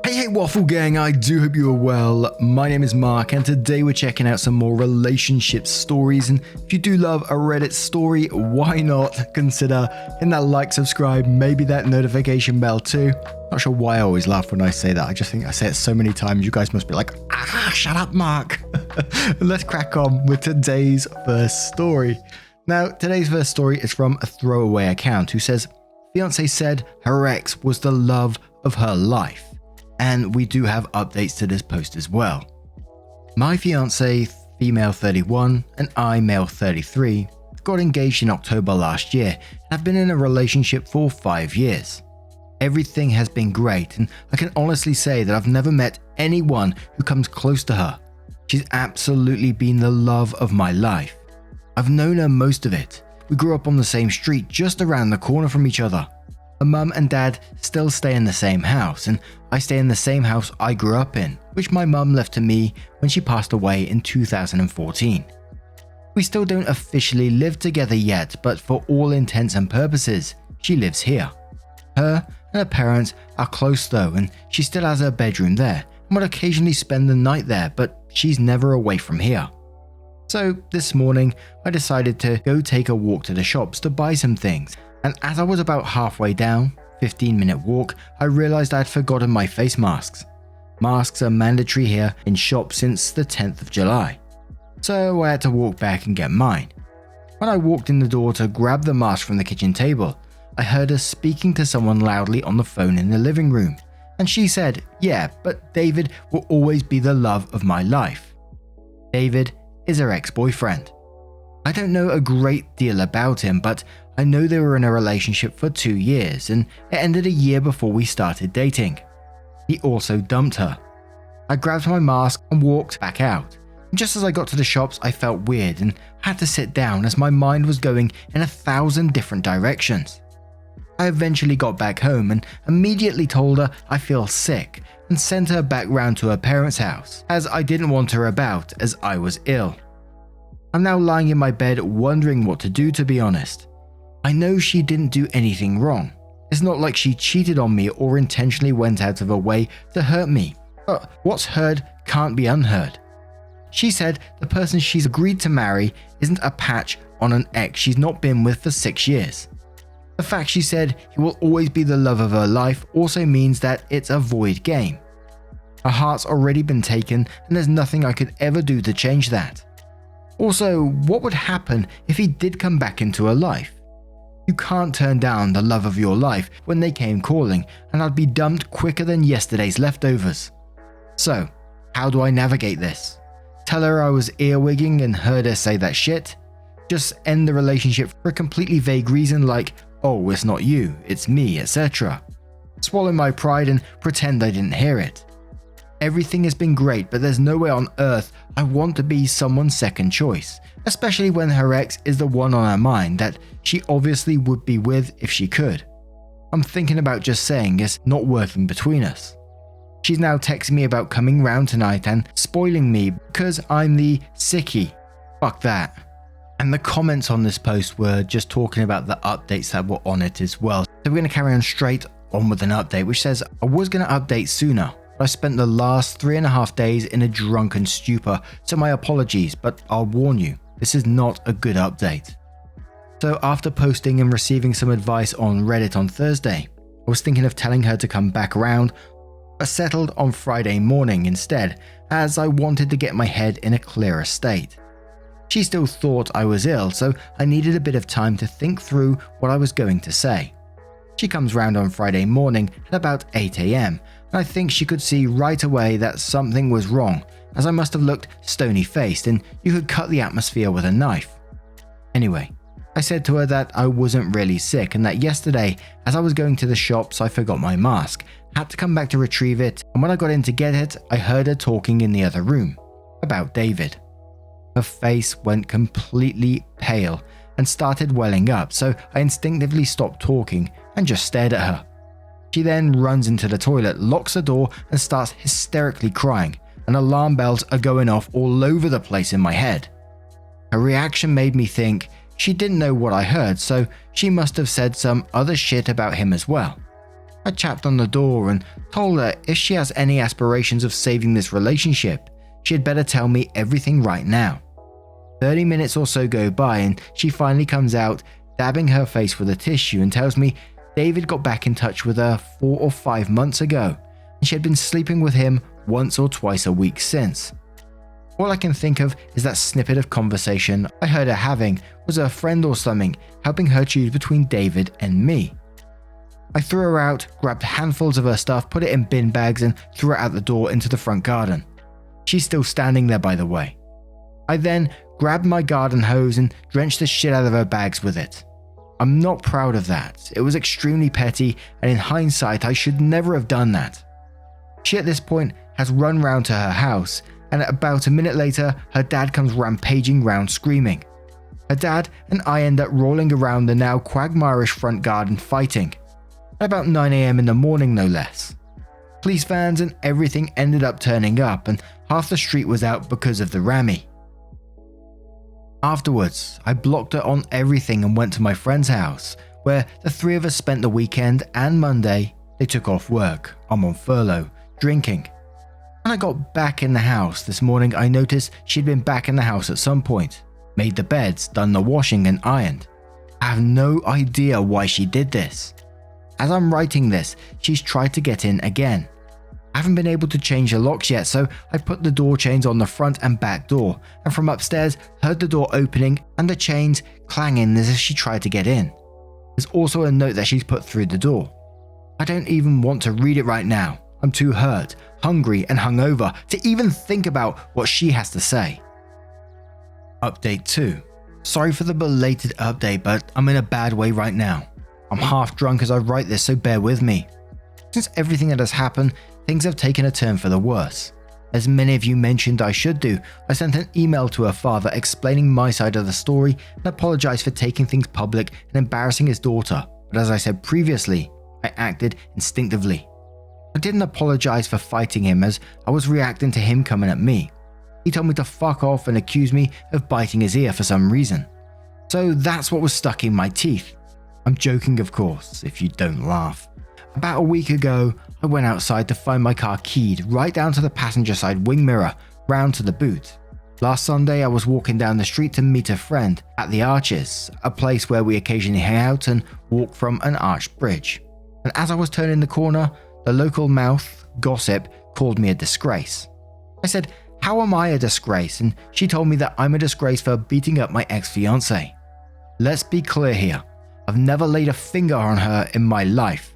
Hey Waffle Gang, I do hope you are well. My name is Mark and today we're checking out some more relationship stories, and if you do love a Reddit story, why not consider hitting that like, subscribe, maybe that notification bell too. Not sure why I always laugh when I say that. I just think I say it so many times you guys must be like, shut up Mark. Let's crack on with today's first story. Now, today's first story is from a throwaway account who says, Fiancee said her ex was the love of her life. And we do have updates to this post as well. My fiancé, female 31, and I, male 33, got engaged in October last year and have been in a relationship for 5 years. Everything has been great, and I can honestly say that I've never met anyone who comes close to her. She's absolutely been the love of my life. I've known her most of it. We grew up on the same street just around the corner from each other. Her mum and dad still stay in the same house, and I stay in the same house I grew up in, which my mum left to me when she passed away in 2014. We still don't officially live together yet, but for all intents and purposes, she lives here. Her and her parents are close though, and she still has her bedroom there and would occasionally spend the night there, but she's never away from here. So this morning, I decided to go take a walk to the shops to buy some things. And as I was about halfway down, 15-minute walk, I realized I had forgotten my face masks. Masks are mandatory here in shops since the 10th of July. So I had to walk back and get mine. When I walked in the door to grab the mask from the kitchen table, I heard her speaking to someone loudly on the phone in the living room. And she said, yeah, but David will always be the love of my life. David is her ex-boyfriend. I don't know a great deal about him, but I know they were in a relationship for 2 years and it ended a year before we started dating. He also dumped her. I grabbed my mask and walked back out. Just as I got to the shops, I felt weird and had to sit down as my mind was going in 1,000 different directions. I eventually got back home and immediately told her I feel sick and sent her back round to her parents' house, as I didn't want her about as I was ill. I'm now lying in my bed wondering what to do, to be honest. I know she didn't do anything wrong. It's not like she cheated on me or intentionally went out of her way to hurt me, but what's heard can't be unheard. She said the person she's agreed to marry isn't a patch on an ex she's not been with for 6 years. The fact she said he will always be the love of her life also means that it's a void game. Her heart's already been taken and there's nothing I could ever do to change that. Also, what would happen if he did come back into her life? You can't turn down the love of your life when they came calling, and I'd be dumped quicker than yesterday's leftovers. So, how do I navigate this? Tell her I was earwigging and heard her say that shit? Just end the relationship for a completely vague reason like, oh, it's not you, it's me, etc. Swallow my pride and pretend I didn't hear it. Everything has been great, but there's no way on earth I want to be someone's second choice, especially when her ex is the one on her mind that she obviously would be with if she could. I'm thinking about just saying it's not working between us. She's now texting me about coming round tonight and spoiling me because I'm the sickie. Fuck that. And the comments on this post were just talking about the updates that were on it as well. So we're going to carry on straight on with an update which says, I was going to update sooner. I spent the last 3.5 days in a drunken stupor, so my apologies, but I'll warn you, this is not a good update. So after posting and receiving some advice on Reddit on Thursday, I was thinking of telling her to come back around, but settled on Friday morning instead, as I wanted to get my head in a clearer state. She still thought I was ill, so I needed a bit of time to think through what I was going to say. She comes round on Friday morning at about 8 AM, and I think she could see right away that something was wrong, as I must have looked stony-faced and you could cut the atmosphere with a knife. Anyway, I said to her that I wasn't really sick and that yesterday, as I was going to the shops, I forgot my mask, had to come back to retrieve it, and when I got in to get it, I heard her talking in the other room about David. Her face went completely pale and started welling up, so I instinctively stopped talking and just stared at her. She then runs into the toilet, locks the door and starts hysterically crying, and alarm bells are going off all over the place in my head. Her reaction made me think she didn't know what I heard, so she must have said some other shit about him as well. I tapped on the door and told her if she has any aspirations of saving this relationship, she had better tell me everything right now. 30 minutes or so go by and she finally comes out, dabbing her face with a tissue, and tells me David got back in touch with her 4 or 5 months ago and she had been sleeping with him once or twice a week since. All I can think of is that snippet of conversation I heard her having was a friend or something helping her choose between David and me. I threw her out, grabbed handfuls of her stuff, put it in bin bags and threw it out the door into the front garden. She's still standing there, by the way. I then grabbed my garden hose and drenched the shit out of her bags with it. I'm not proud of that. It was extremely petty, and in hindsight I should never have done that. She at this point has run round to her house, and about a minute later her dad comes rampaging round screaming. Her dad and I end up rolling around the now quagmirish front garden fighting. At about 9 AM in the morning, no less. Police vans and everything ended up turning up, and half the street was out because of the rammy. Afterwards, I blocked her on everything and went to my friend's house, where the three of us spent the weekend, and Monday they took off work. I'm on furlough, drinking. When I got back in the house this morning, I noticed she'd been back in the house at some point, made the beds, done the washing and ironed. I have no idea why she did this. As I'm writing this, she's tried to get in again. I haven't been able to change the locks yet, so I put the door chains on the front and back door, and from upstairs heard the door opening and the chains clanging as if she tried to get in. There's also a note that she's put through the door. I don't even want to read it right now. I'm too hurt, hungry and hungover to even think about what she has to say. Update 2. Sorry for the belated update, but I'm in a bad way right now. I'm half drunk as I write this, so bear with me. Since everything that has happened, things have taken a turn for the worse. As many of you mentioned I should do, I sent an email to her father explaining my side of the story and apologized for taking things public and embarrassing his daughter, but as I said previously, I acted instinctively. I didn't apologize for fighting him as I was reacting to him coming at me. He told me to fuck off and accused me of biting his ear for some reason. So that's what was stuck in my teeth. I'm joking, of course, if you don't laugh. About a week ago, I went outside to find my car keyed right down to the passenger side wing mirror, round to the boot. Last Sunday, I was walking down the street to meet a friend at the Arches, a place where we occasionally hang out and walk from an arched bridge. And as I was turning the corner, the local mouth, Gossip, called me a disgrace. I said, "How am I a disgrace?" And she told me that I'm a disgrace for beating up my ex-fiancée. Let's be clear here. I've never laid a finger on her in my life.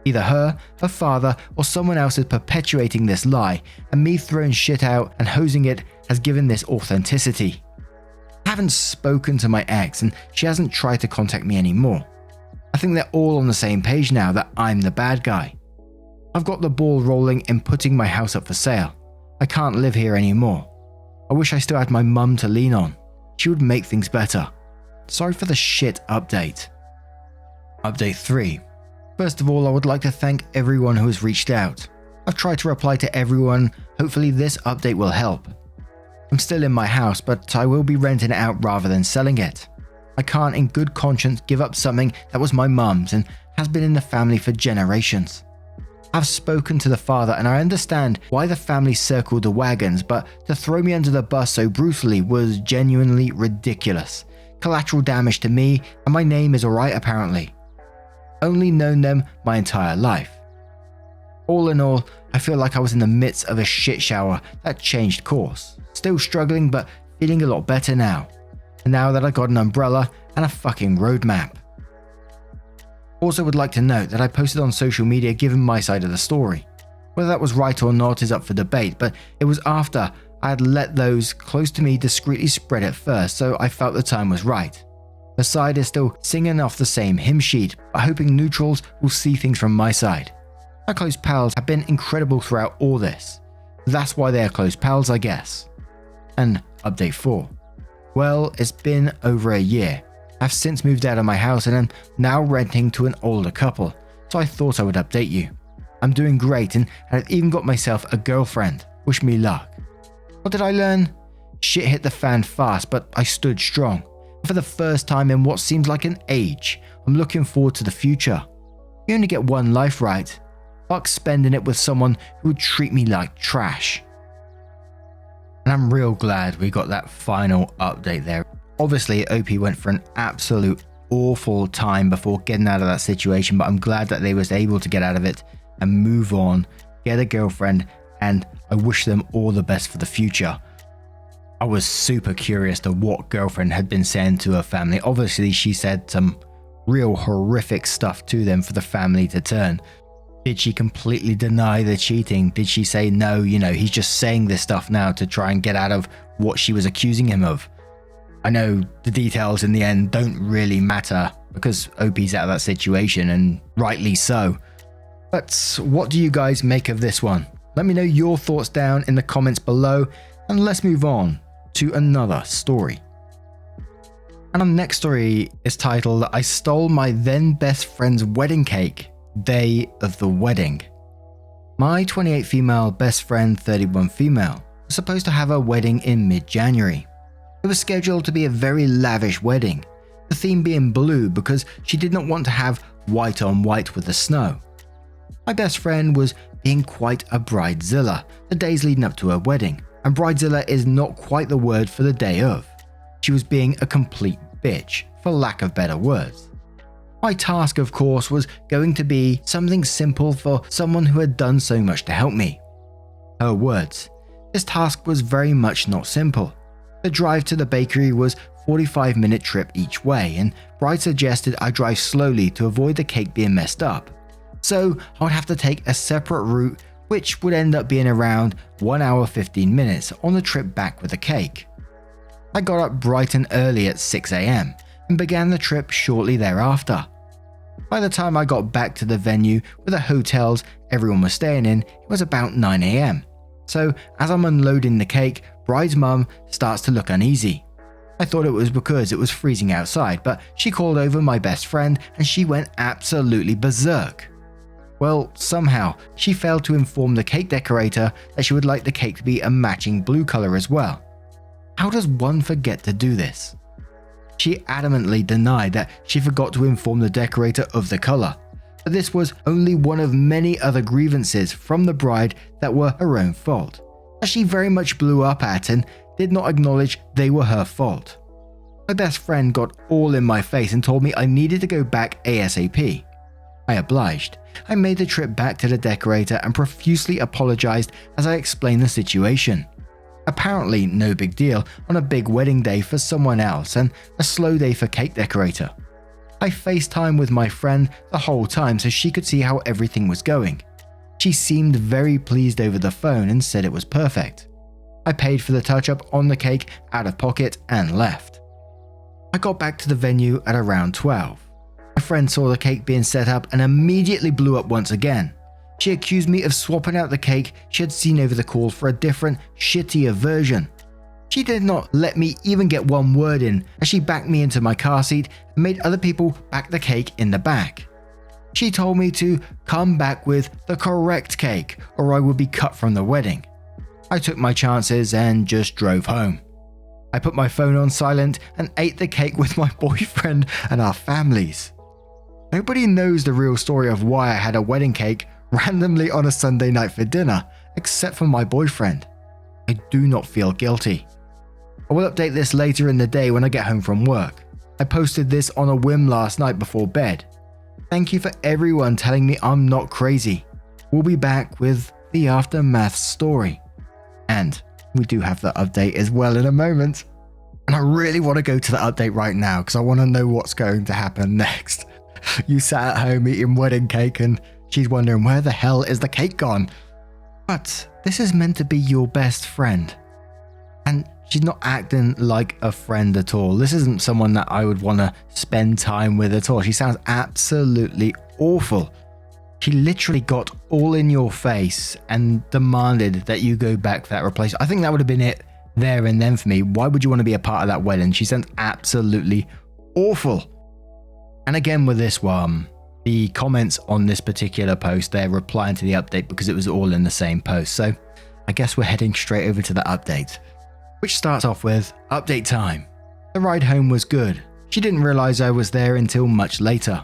Either her father, or someone else is perpetuating this lie, and me throwing shit out and hosing it has given this authenticity. I haven't spoken to my ex and she hasn't tried to contact me anymore. I think they're all on the same page now that I'm the bad guy. I've got the ball rolling in putting my house up for sale. I can't live here anymore. I wish I still had my mum to lean on. She would make things better. Sorry for the shit update. Update 3. First of all, I would like to thank everyone who has reached out. I've tried to reply to everyone. Hopefully this update will help. I'm still in my house, but I will be renting it out rather than selling it. I can't in good conscience give up something that was my mum's and has been in the family for generations. I've spoken to the father and I understand why the family circled the wagons, but to throw me under the bus so brutally was genuinely ridiculous. Collateral damage to me, and my name is alright apparently. Only known them my entire life. All in all, I feel like I was in the midst of a shit shower that changed course. Still struggling, but feeling a lot better now. And now that I got an umbrella and a fucking roadmap. Also would like to note that I posted on social media giving my side of the story. Whether that was right or not is up for debate, but it was after I had let those close to me discreetly spread it first, so I felt the time was right. The side is still singing off the same hymn sheet, but hoping neutrals will see things from my side. My close pals have been incredible throughout all this. That's why they are close pals, I guess. And update 4. Well, it's been over a year. I've since moved out of my house and am now renting to an older couple, so I thought I would update you. I'm doing great and I've even got myself a girlfriend. Wish me luck. What did I learn? Shit hit the fan fast, but I stood strong. For the first time in what seems like an age, I'm looking forward to the future. You only get one life, right? Fuck spending it with someone who would treat me like trash. And I'm real glad we got that final update there. Obviously, OP went for an absolute awful time before getting out of that situation, but I'm glad that they was able to get out of it and move on, get a girlfriend, and I wish them all the best for the future. I was super curious to what girlfriend had been saying to her family. Obviously, she said some real horrific stuff to them for the family to turn. Did she completely deny the cheating? Did she say, no, he's just saying this stuff now to try and get out of what she was accusing him of? I know the details in the end don't really matter because OP's out of that situation, and rightly so. But what do you guys make of this one? Let me know your thoughts down in the comments below, and let's move on to another story. And our next story is titled, I Stole My Then Best Friend's Wedding Cake, Day of the Wedding. My 28 female best friend, 31 female, was supposed to have a wedding in mid-January. It was scheduled to be a very lavish wedding, the theme being blue because she did not want to have white on white with the snow. My best friend was being quite a bridezilla the days leading up to her wedding, and bridezilla is not quite the word for the day of. She was being a complete bitch, for lack of better words. My task, of course, was going to be something simple for someone who had done so much to help me. Her words, this task was very much not simple. The drive to the bakery was a 45-minute trip each way, and Bride suggested I drive slowly to avoid the cake being messed up. So I would have to take a separate route, which would end up being around 1 hour 15 minutes on the trip back with the cake. I got up bright and early at 6 AM and began the trip shortly thereafter. By the time I got back to the venue with the hotels everyone was staying in, it was about 9 AM. So as I'm unloading the cake, Bride's mum starts to look uneasy. I thought it was because it was freezing outside, but she called over my best friend and she went absolutely berserk. Well, somehow, she failed to inform the cake decorator that she would like the cake to be a matching blue color as well. How does one forget to do this? She adamantly denied that she forgot to inform the decorator of the color, but this was only one of many other grievances from the bride that were her own fault, that she very much blew up at and did not acknowledge they were her fault. My best friend got all in my face and told me I needed to go back ASAP. I obliged. I made the trip back to the decorator and profusely apologized as I explained the situation. Apparently no big deal on a big wedding day for someone else and a slow day for cake decorator. I FaceTimed with my friend the whole time so she could see how everything was going. She seemed very pleased over the phone and said it was perfect. I paid for the touch-up on the cake out of pocket and left. I got back to the venue at around 12. My friend saw the cake being set up and immediately blew up once again. She accused me of swapping out the cake she had seen over the call for a different, shittier version. She did not let me even get one word in as she backed me into my car seat and made other people back the cake in the back. She told me to come back with the correct cake or I would be cut from the wedding. I took my chances and just drove home. I put my phone on silent and ate the cake with my boyfriend and our families. Nobody knows the real story of why I had a wedding cake randomly on a Sunday night for dinner, except for my boyfriend. I do not feel guilty. I will update this later in the day when I get home from work. I posted this on a whim last night before bed. Thank you for everyone telling me I'm not crazy. We'll be back with the aftermath story. And we do have the update as well in a moment. And I really want to go to the update right now because I want to know what's going to happen next. You sat at home eating wedding cake and she's wondering where the hell is the cake gone? But this is meant to be your best friend. And she's not acting like a friend at all. This isn't someone that I would want to spend time with at all. She sounds absolutely awful. She literally got all in your face and demanded that you go back for that replacement. I think that would have been it there and then for me. Why would you want to be a part of that wedding? She sounds absolutely awful. And again with this one, the comments on this particular post, they're replying to the update because it was all in the same post. So I guess we're heading straight over to the update, which starts off with update time. The ride home was good. She didn't realize I was there until much later.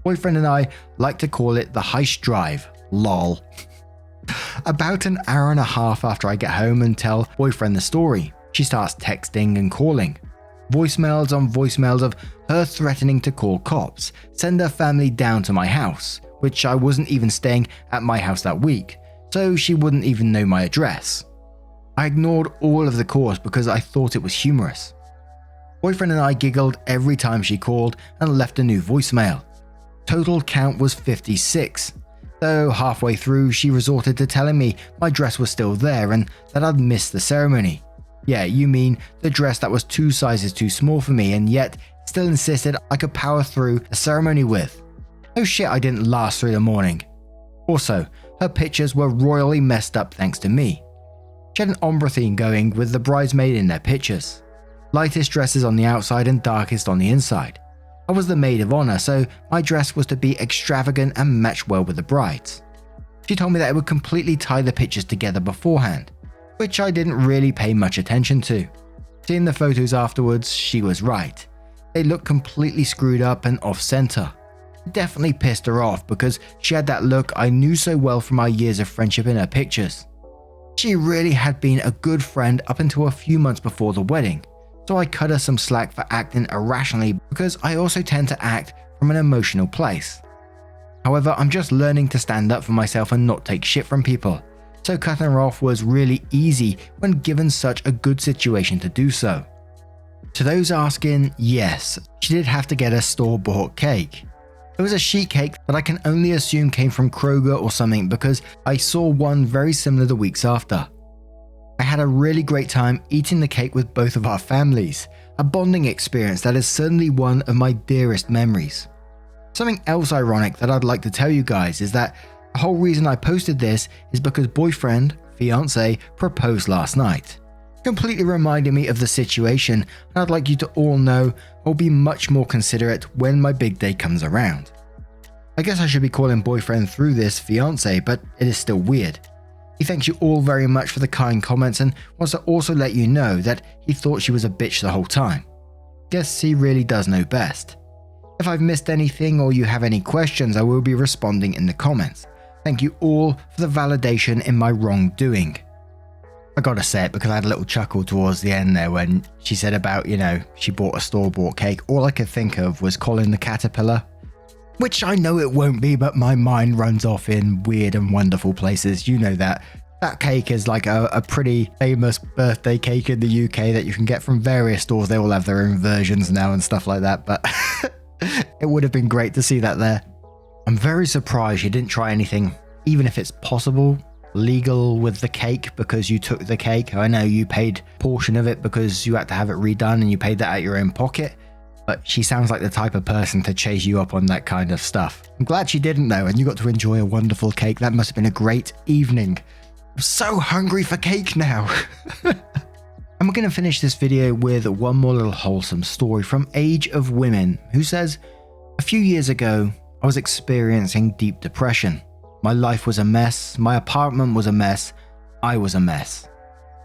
Boyfriend and I like to call it the heist drive. Lol. About an hour and a half after I get home and tell boyfriend the story, she starts texting and calling. Voicemails on voicemails of her threatening to call cops, send her family down to my house, which I wasn't even staying at my house that week, so she wouldn't even know my address. I ignored all of the calls because I thought it was humorous. Boyfriend and I giggled every time she called and left a new voicemail. Total count was 56. Though halfway through, she resorted to telling me my dress was still there and that I'd missed the ceremony. Yeah, you mean the dress that was 2 sizes too small for me and yet still insisted I could power through the ceremony with. No shit I didn't last through the morning. Also, her pictures were royally messed up thanks to me. She had an ombre theme going with the bridesmaid in their pictures. Lightest dresses on the outside and darkest on the inside. I was the maid of honor, so my dress was to be extravagant and match well with the bride's. She told me that it would completely tie the pictures together beforehand, which I didn't really pay much attention to. Seeing the photos afterwards, she was right. They looked completely screwed up and off-center. It definitely pissed her off because she had that look I knew so well from our years of friendship in her pictures. She really had been a good friend up until a few months before the wedding, so I cut her some slack for acting irrationally because I also tend to act from an emotional place. However, I'm just learning to stand up for myself and not take shit from people, so cutting her off was really easy when given such a good situation to do so. To those asking, yes, she did have to get a store-bought cake. It was a sheet cake that I can only assume came from Kroger or something because I saw one very similar the weeks after. I had a really great time eating the cake with both of our families, a bonding experience that is certainly one of my dearest memories. Something else ironic that I'd like to tell you guys is that the whole reason I posted this is because boyfriend, fiancé, proposed last night. Completely reminded me of the situation, and I'd like you to all know I'll be much more considerate when my big day comes around. I guess I should be calling boyfriend through this fiancé, but it is still weird. He thanks you all very much for the kind comments and wants to also let you know that he thought she was a bitch the whole time. Guess he really does know best. If I've missed anything or you have any questions, I will be responding in the comments. Thank you all for the validation in my wrongdoing. I gotta say it because I had a little chuckle towards the end there when she said about, she bought a store-bought cake. All I could think of was Colin the Caterpillar. Which I know it won't be, but my mind runs off in weird and wonderful places. You know that. That cake is like a pretty famous birthday cake in the UK that you can get from various stores. They all have their own versions now and stuff like that, but it would have been great to see that there. I'm very surprised you didn't try anything, even if it's possible, legal with the cake because you took the cake. I know you paid a portion of it because you had to have it redone and you paid that out of your own pocket. But she sounds like the type of person to chase you up on that kind of stuff. I'm glad she didn't though, and you got to enjoy a wonderful cake. That must have been a great evening. I'm so hungry for cake now. I'm going to finish this video with one more little wholesome story from Age of Women, who says, a few years ago, I was experiencing deep depression. My life was a mess, my apartment was a mess, I was a mess.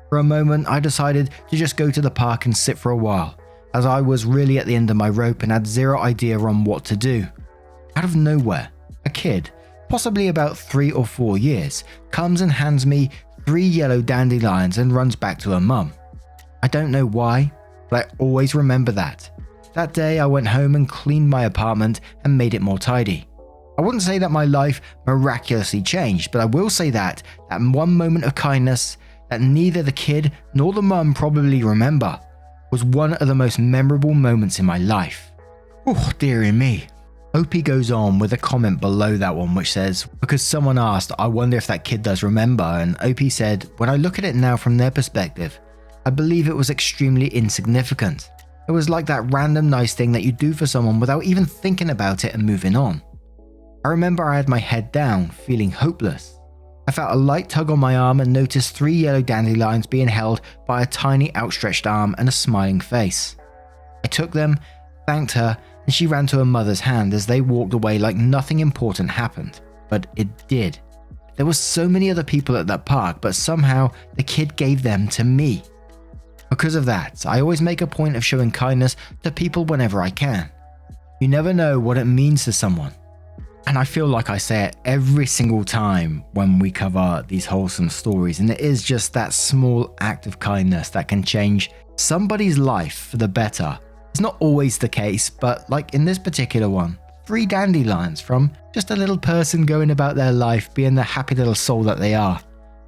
For a moment, I decided to just go to the park and sit for a while, as I was really at the end of my rope and had zero idea on what to do. Out of nowhere, a kid, possibly about 3 or 4 years, comes and hands me 3 yellow dandelions and runs back to her mum. I don't know why, but I always remember that. That day I went home and cleaned my apartment and made it more tidy. I wouldn't say that my life miraculously changed, but I will say that one moment of kindness that neither the kid nor the mum probably remember was one of the most memorable moments in my life. Oh, dearie me. OP goes on with a comment below that one which says, because someone asked, I wonder if that kid does remember, and OP said, when I look at it now from their perspective, I believe it was extremely insignificant. It was like that random nice thing that you do for someone without even thinking about it and moving on. I remember I had my head down, feeling hopeless. I felt a light tug on my arm and noticed 3 yellow dandelions being held by a tiny outstretched arm and a smiling face. I took them, thanked her, and she ran to her mother's hand as they walked away like nothing important happened. But it did. There were so many other people at that park, but somehow the kid gave them to me. Because of that, I always make a point of showing kindness to people whenever I can. You never know what it means to someone. And I feel like I say it every single time when we cover these wholesome stories, and it is just that small act of kindness that can change somebody's life for the better. It's not always the case, but like in this particular one, 3 dandelions from just a little person going about their life being the happy little soul that they are.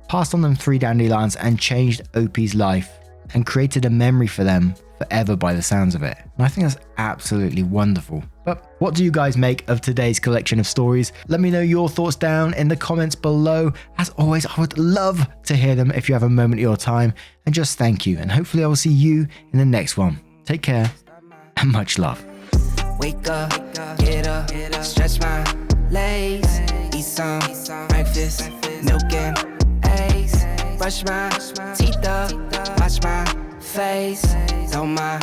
Passed on them 3 dandelions and changed Opie's life and created a memory for them forever by the sounds of it. And I think that's absolutely wonderful. But what do you guys make of today's collection of stories? Let me know your thoughts down in the comments below. As always, I would love to hear them if you have a moment of your time. And just thank you. And hopefully I will see you in the next one. Take care and much love. Wake up, get up, stretch my legs, eat some breakfast, milk and eggs, brush my teeth up, wash my face, throw my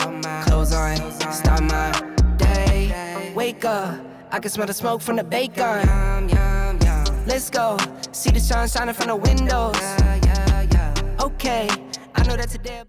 clothes on, start my day. Wake up, I can smell the smoke from the bacon. Let's go, see the sun shining from the windows. Okay, I know that today